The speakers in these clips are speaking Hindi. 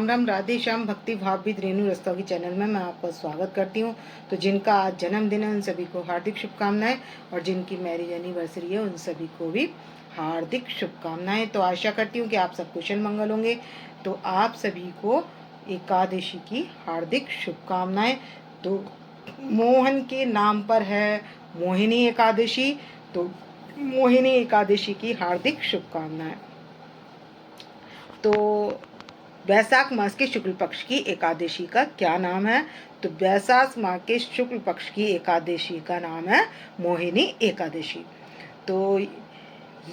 राम राम, राधे श्याम। भक्ति भाव विद रेणु रस्तोगी चैनल में मैं आपका स्वागत करती हूँ। तो जिनका आज जन्मदिन है उन सभी को हार्दिक शुभकामनाएं, और जिनकी मैरिज एनिवर्सरी है उन सभी को भी हार्दिक शुभकामनाएं। तो आशा करती हूँ कि आप सब कुशल मंगल होंगे। तो आप सभी को एकादशी की हार्दिक शुभकामनाएं। तो मोहन के नाम पर है मोहिनी एकादशी, तो मोहिनी एकादशी की हार्दिक शुभकामनाएं। तो वैशाख मास के शुक्ल पक्ष की एकादशी का क्या नाम है? तो वैशाख माह के शुक्ल पक्ष की एकादशी का नाम है मोहिनी एकादशी। तो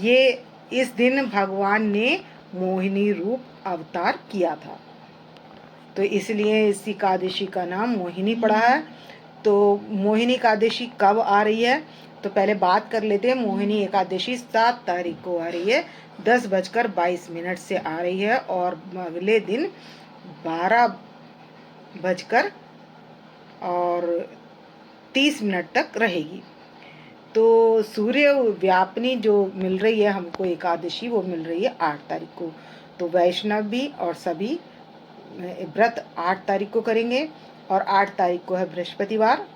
ये इस दिन भगवान ने मोहिनी रूप अवतार किया था, तो इसलिए इस एकादशी का नाम मोहिनी पड़ा है। तो मोहिनी एकादशी कब आ रही है? तो पहले बात कर लेते हैं। मोहिनी एकादशी 7 तारीख को आ रही है, 10:22 से आ रही है, और अगले दिन 12:30 तक रहेगी। तो सूर्य व्यापनी जो मिल रही है हमको एकादशी, वो मिल रही है 8 तारीख को। तो वैष्णव भी और सभी व्रत 8 तारीख को करेंगे, और 8 तारीख को है बृहस्पतिवार,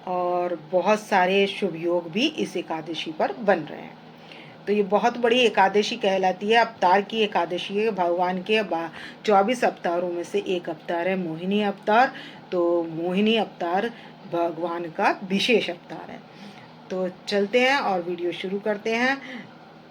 और बहुत सारे शुभ योग भी इस एकादशी पर बन रहे हैं। तो ये बहुत बड़ी एकादशी कहलाती है, अवतार की एकादशी है। भगवान के 24 अवतारों में से एक अवतार है मोहिनी अवतार। तो मोहिनी अवतार भगवान का विशेष अवतार है। तो चलते हैं और वीडियो शुरू करते हैं।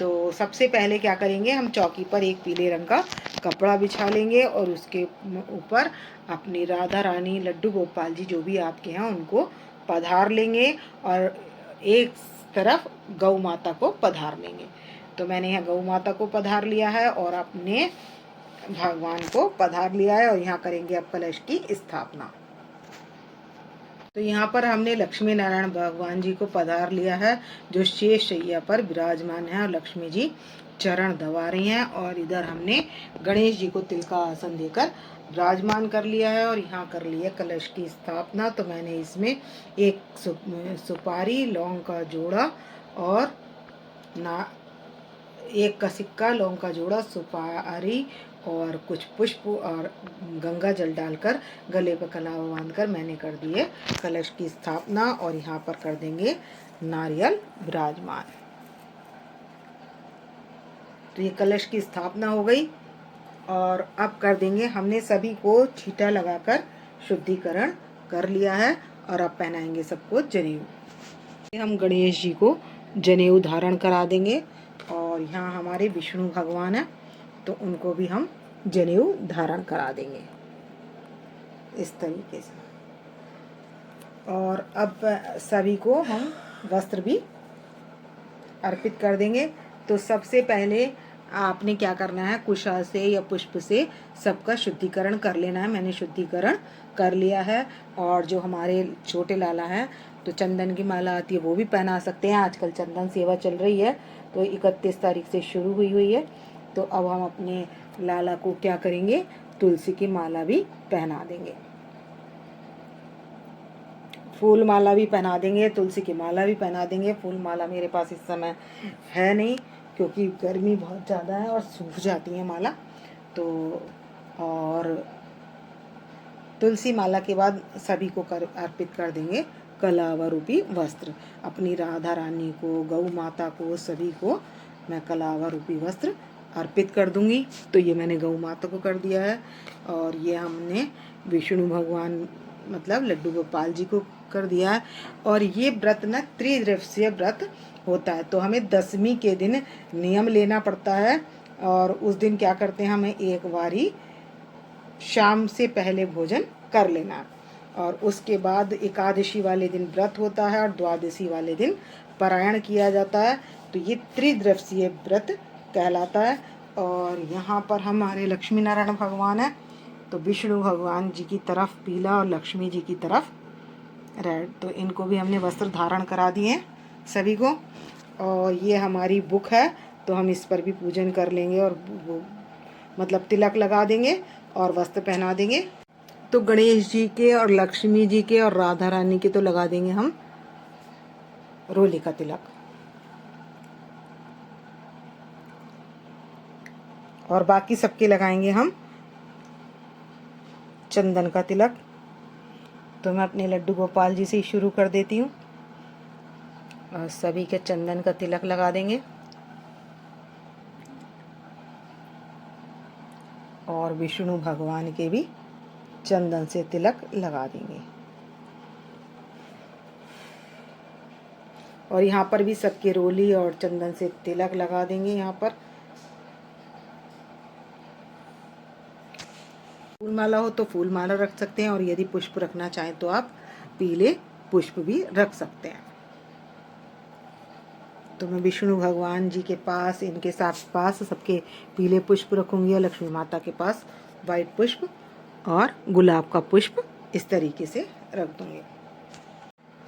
तो सबसे पहले क्या करेंगे, हम चौकी पर एक पीले रंग का कपड़ा बिछा लेंगे, और उसके ऊपर अपनी राधा रानी, लड्डू गोपाल जी जो भी आपके हैं उनको पधार लेंगे, और एक तरफ गौ माता को पधार लेंगे। तो मैंने यहाँ गौ माता को पधार लिया है और अपने भगवान को पधार लिया है, और यहाँ करेंगे अब कलश की स्थापना। तो यहाँ पर हमने लक्ष्मी नारायण भगवान जी को पधार लिया है, जो शेष शैया पर विराजमान है, और लक्ष्मी जी चरण दबा रही हैं। और इधर हमने गणेश जी को तिल का आसन देकर विराजमान कर लिया है, और यहाँ कर लिया कलश की स्थापना। तो मैंने इसमें एक सुपारी, लौंग का जोड़ा, और एक का सिक्का, लौंग का जोड़ा, सुपारी और कुछ पुष्प और गंगा जल डालकर गले पर कलावा बांधकर मैंने कर दिए कलश की स्थापना, और यहाँ पर कर देंगे नारियल विराजमान। तो ये कलश की स्थापना हो गई, और अब कर देंगे, हमने सभी को छीटा लगाकर शुद्धिकरण कर लिया है, और अब पहनाएंगे सबको जनेऊ। हम गणेश जी को जनेऊ धारण करा देंगे, और यहाँ हमारे विष्णु भगवान है, तो उनको भी हम जनेऊ धारण करा देंगे इस तरीके से। और अब सभी को हम वस्त्र भी अर्पित कर देंगे। तो सबसे पहले आपने क्या करना है, कुशा से या पुष्प से सबका शुद्धिकरण कर लेना है। मैंने शुद्धिकरण कर लिया है। और जो हमारे छोटे लाला हैं, तो चंदन की माला आती है वो भी पहना सकते हैं। आजकल चंदन सेवा चल रही है, तो 31 तारीख से शुरू हुई है। तो अब हम अपने लाला को क्या करेंगे, तुलसी की माला भी पहना देंगे, फूल माला भी पहना देंगे, तुलसी की माला भी पहना देंगे। फूल माला मेरे पास इस समय है नहीं, क्योंकि गर्मी बहुत ज़्यादा है और सूख जाती है माला। तो और तुलसी माला के बाद सभी को अर्पित कर देंगे कलावा रूपी वस्त्र। अपनी राधा रानी को, गौ माता को, सभी को मैं कलावा रूपी वस्त्र अर्पित कर दूंगी। तो ये मैंने गौ माता को कर दिया है, और ये हमने विष्णु भगवान मतलब लड्डू गोपाल जी को कर दिया है। और ये व्रत न त्रिदिवसीय व्रत होता है, तो हमें 10वीं के दिन नियम लेना पड़ता है। और उस दिन क्या करते हैं, हमें एक बारी शाम से पहले भोजन कर लेना है, और उसके बाद एकादशी वाले दिन व्रत होता है, और द्वादशी वाले दिन पारायण किया जाता है। तो ये त्रिदिवसीय व्रत कहलाता है। और यहाँ पर हमारे लक्ष्मी नारायण भगवान है, तो विष्णु भगवान जी की तरफ पीला और लक्ष्मी जी की तरफ रेड। तो इनको भी हमने वस्त्र धारण करा दिए हैं सभी को। और ये हमारी बुक है, तो हम इस पर भी पूजन कर लेंगे, और वो मतलब तिलक लगा देंगे और वस्त्र पहना देंगे। तो गणेश जी के और लक्ष्मी जी के और राधा रानी के तो लगा देंगे हम रोली का तिलक। और बाकी सबके लगाएंगे हम चंदन का तिलक। तो मैं अपने लड्डू गोपाल जी से ही शुरू कर देती हूँ और सभी के चंदन का तिलक लगा देंगे और विष्णु भगवान के भी चंदन से तिलक लगा देंगे। और यहाँ पर भी सबके रोली और चंदन से तिलक लगा देंगे। यहाँ पर फूल माला हो तो फूल माला रख सकते हैं और यदि पुष्प रखना चाहें तो आप पीले पुष्प भी रख सकते हैं। तो मैं विष्णु भगवान जी के पास, इनके साथ पास सबके पीले पुष्प रखूंगी और लक्ष्मी माता के पास वाइट पुष्प और गुलाब का पुष्प इस तरीके से रख दूंगी।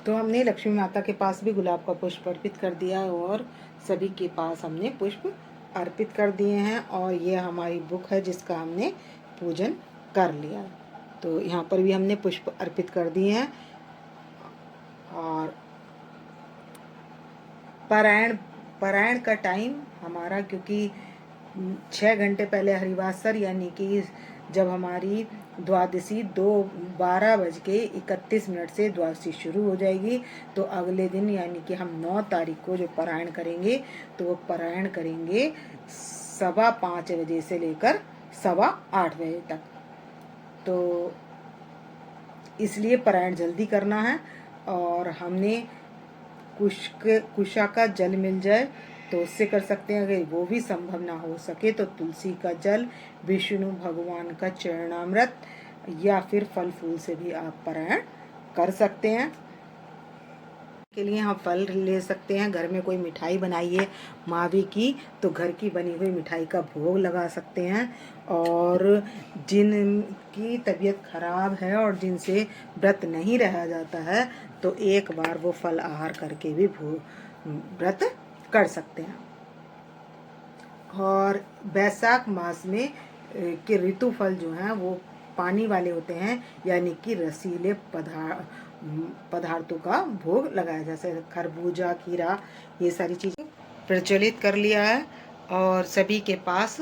तो हमने लक्ष्मी माता के पास भी गुलाब का पुष्प अर्पित कर दिया और सभी के पास हमने पुष्प अर्पित कर दिए हैं। और ये हमारी बुक है जिसका हमने पूजन कर लिया। तो यहाँ पर भी हमने पुष्प अर्पित कर दिए हैं। और पारायण का टाइम हमारा, क्योंकि 6 घंटे पहले हरिवासर यानी कि जब हमारी द्वादशी 12:31 से द्वादशी शुरू हो जाएगी, तो अगले दिन यानी कि हम 9 तारीख को जो पारायण करेंगे तो वो पारायण करेंगे 5:15 बजे से लेकर 8:15 बजे तक। तो इसलिए पारायण जल्दी करना है। और हमने कुशा का जल मिल जाए तो उससे कर सकते हैं। अगर वो भी संभव ना हो सके तो तुलसी का जल, विष्णु भगवान का चरणामृत या फिर फल फूल से भी आप पारायण कर सकते हैं। के लिए हम फल ले सकते हैं। घर में कोई मिठाई बनाइए मावी की तो घर की बनी हुई मिठाई का भोग लगा सकते हैं। और जिनकी तबीयत खराब है और जिनसे व्रत नहीं रहा जाता है तो एक बार वो फल आहार करके भी व्रत कर सकते हैं। और बैसाख मास में के ऋतु फल जो हैं वो पानी वाले होते हैं, यानी कि रसीले पदार्थों का भोग लगाया, जैसे खरबूजा, खीरा, ये सारी चीज़ें प्रज्वलित कर लिया है और सभी के पास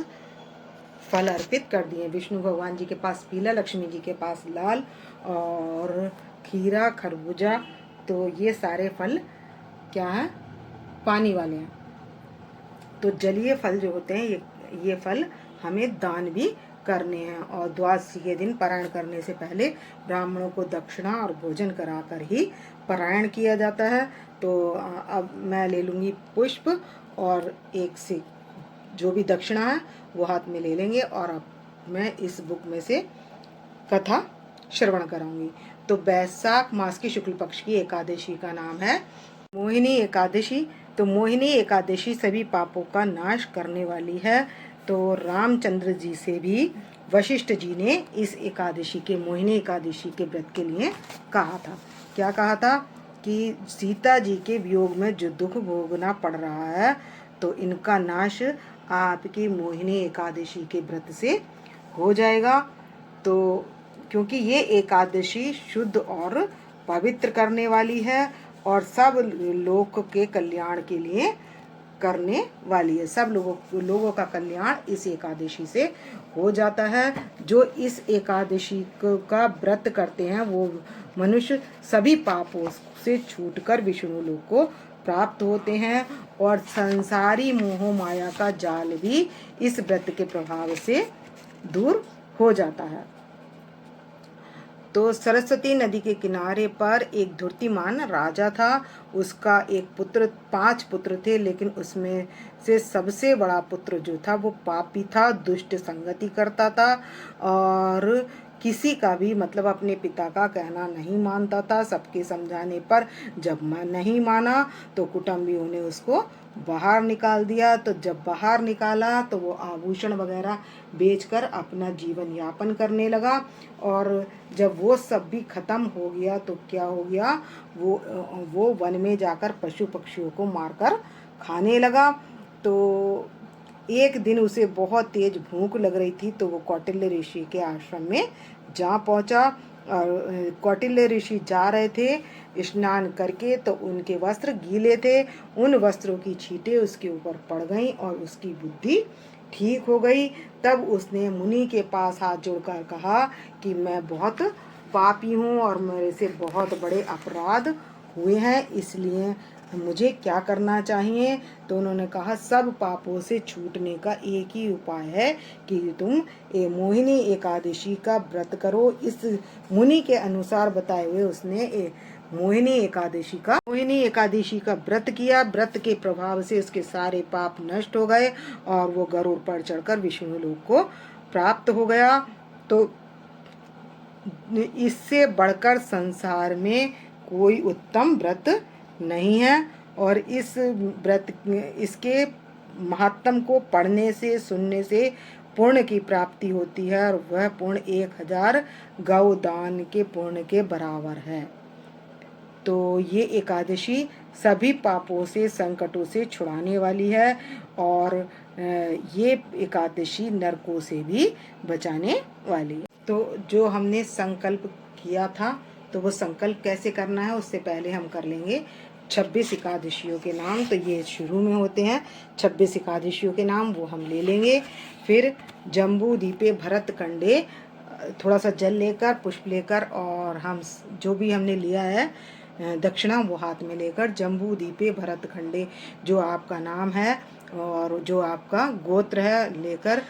फल अर्पित कर दिए। विष्णु भगवान जी के पास पीला, लक्ष्मी जी के पास लाल और खीरा, खरबूजा, तो ये सारे फल क्या है, पानी वाले हैं। तो जलीय फल जो होते हैं ये फल हमें दान भी करने हैं। और द्वादशी के दिन पारायण करने से पहले ब्राह्मणों को दक्षिणा और भोजन कराकर ही पारायण किया जाता है। तो अब मैं ले लूँगी पुष्प और एक से जो भी दक्षिणा है वो हाथ में ले लेंगे और अब मैं इस बुक में से कथा श्रवण कराऊंगी। तो बैसाख मास की शुक्ल पक्ष की एकादशी का नाम है मोहिनी एकादशी। तो मोहिनी एकादशी सभी पापों का नाश करने वाली है। तो रामचंद्र जी से भी वशिष्ठ जी ने इस एकादशी के, मोहिनी एकादशी के व्रत के लिए कहा था। क्या कहा था कि सीता जी के वियोग में जो दुख भोगना पड़ रहा है तो इनका नाश आपकी मोहिनी एकादशी के व्रत से हो जाएगा। तो क्योंकि ये एकादशी शुद्ध और पवित्र करने वाली है और सब लोक के कल्याण के लिए करने वाली है। सब लोगों का कल्याण इस एकादशी से हो जाता है। जो इस एकादशी का व्रत करते हैं वो मनुष्य सभी पापों से छूटकर विष्णु लोक को प्राप्त होते हैं और संसारी मोह माया का जाल भी इस व्रत के प्रभाव से दूर हो जाता है। तो सरस्वती नदी के किनारे पर एक धूर्तिमान राजा था। उसका एक पुत्र, 5 पुत्र थे, लेकिन उसमें से सबसे बड़ा पुत्र जो था वो पापी था, दुष्ट संगति करता था और किसी का भी मतलब अपने पिता का कहना नहीं मानता था। सबके समझाने पर जब नहीं माना तो कुटुंबियों ने उसको बाहर निकाल दिया। तो जब बाहर निकाला तो वो आभूषण वगैरह बेचकर अपना जीवन यापन करने लगा। और जब वो सब भी खत्म हो गया तो क्या हो गया, वो वन में जाकर पशु पक्षियों को मारकर खाने लगा। तो एक दिन उसे बहुत तेज भूख लग रही थी तो वो कौटिल्य ऋषि के आश्रम में जा पहुंचा। और कौटिल्य ऋषि जा रहे थे स्नान करके तो उनके वस्त्र गीले थे। उन वस्त्रों की छींटें उसके ऊपर पड़ गईं और उसकी बुद्धि ठीक हो गई, तब उसने मुनि के पास हाथ जोड़कर कहा कि मैं बहुत पापी हूँ और मेरे से बहुत बड़े अपराध हुए हैं, इसलिए मुझे क्या करना चाहिए। तो उन्होंने कहा सब पापों से छूटने का एक ही उपाय है कि तुम मोहिनी एकादशी का व्रत करो। इस मुनि के अनुसार बताए हुए उसने मोहिनी एकादशी का व्रत किया। व्रत के प्रभाव से उसके सारे पाप नष्ट हो गए और वो गरुड़ पर चढ़कर विष्णु लोक को प्राप्त हो गया। तो इससे बढ़कर संसार में कोई उत्तम व्रत नहीं है और इसके महात्म को पढ़ने से सुनने से पुण्य की प्राप्ति होती है और वह पुण्य 1000 गौ दान के पुण्य के बराबर है। तो ये एकादशी सभी पापों से संकटों से छुड़ाने वाली है और ये एकादशी नरकों से भी बचाने वाली है। तो जो हमने संकल्प किया था तो वो संकल्प कैसे करना है उससे पहले हम कर लेंगे 26 एकादशियों के नाम। तो ये शुरू में होते हैं 26 एकादशियों के नाम, वो हम ले लेंगे। फिर जम्बू दीपे भरत कंडे, थोड़ा सा जल लेकर पुष्प लेकर और हम जो भी हमने लिया है दक्षिणा वो हाथ में लेकर जम्बू दीपे भरत खंडे, जो आपका नाम है और जो आपका गोत्र है लेकर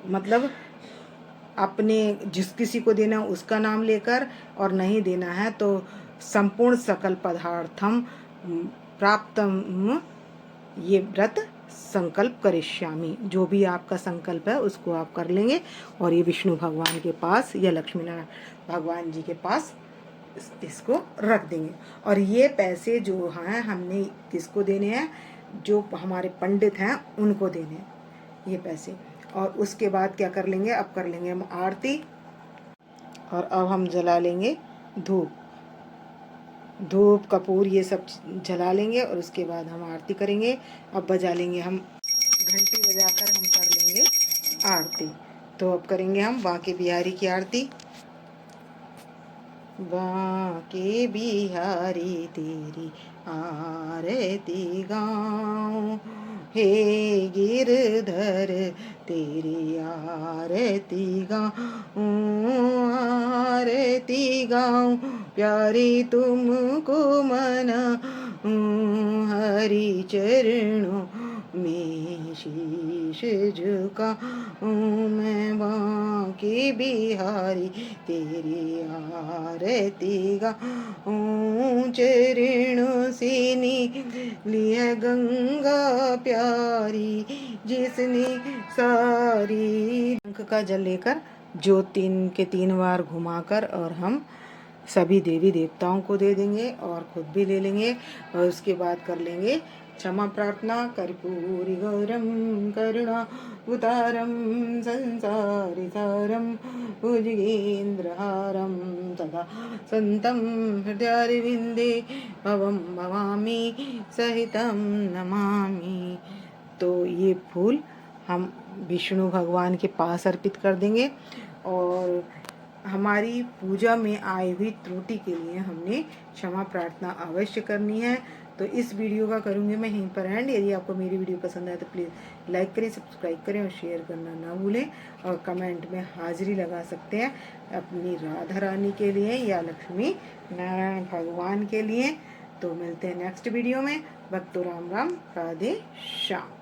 मतलब अपने जिस किसी को देना उसका नाम लेकर, और नहीं देना है तो संपूर्ण सकल पदार्थम प्राप्तम ये व्रत संकल्प करिष्यामि, जो भी आपका संकल्प है उसको आप कर लेंगे और ये विष्णु भगवान के पास या लक्ष्मी नारायण भगवान जी के पास इसको रख देंगे। और ये पैसे जो हैं हमने किसको देने हैं, जो हमारे पंडित हैं उनको देने हैं ये पैसे। और उसके बाद क्या कर लेंगे, अब कर लेंगे हम आरती और अब हम जला लेंगे धूप कपूर ये सब जला लेंगे और उसके बाद हम आरती करेंगे। अब बजा लेंगे हम घंटी बजाकर हम कर लेंगे आरती। तो अब करेंगे हम बांके बिहारी की आरती। बांके बिहारी तेरी आरती गाऊं, हे गिरधर तेरी आरती गाऊं, आरती गाऊं प्यारी तुमको मनाऊं, हरि चरणों में शीश झुकाऊं, मैं बांके बिहारी तेरी आरती गाऊं, चरणों से लिया गंगा प्यारी जिसने सारी। शंख का जल लेकर जो 3 बार घुमाकर और हम सभी देवी देवताओं को दे देंगे और खुद भी ले लेंगे। और उसके बाद कर लेंगे क्षमा प्रार्थना। कर्पूरी गौरम करुणावतारम संसारिसारम भुजगेन्द्रहारम सदा संतं हृदयारविन्दे भवं भवामि सहितं नमामि। तो ये फूल हम विष्णु भगवान के पास अर्पित कर देंगे और हमारी पूजा में आई हुई त्रुटि के लिए हमने क्षमा प्रार्थना अवश्य करनी है। तो इस वीडियो का करूँगी मैं यहीं पर एंड। यदि आपको मेरी वीडियो पसंद आए तो प्लीज़ लाइक करें, सब्सक्राइब करें और शेयर करना ना भूलें। और कमेंट में हाजिरी लगा सकते हैं अपनी राधा रानी के लिए या लक्ष्मी नारायण भगवान के लिए। तो मिलते हैं नेक्स्ट वीडियो में। भक्तो राम राम, राधे श्याम।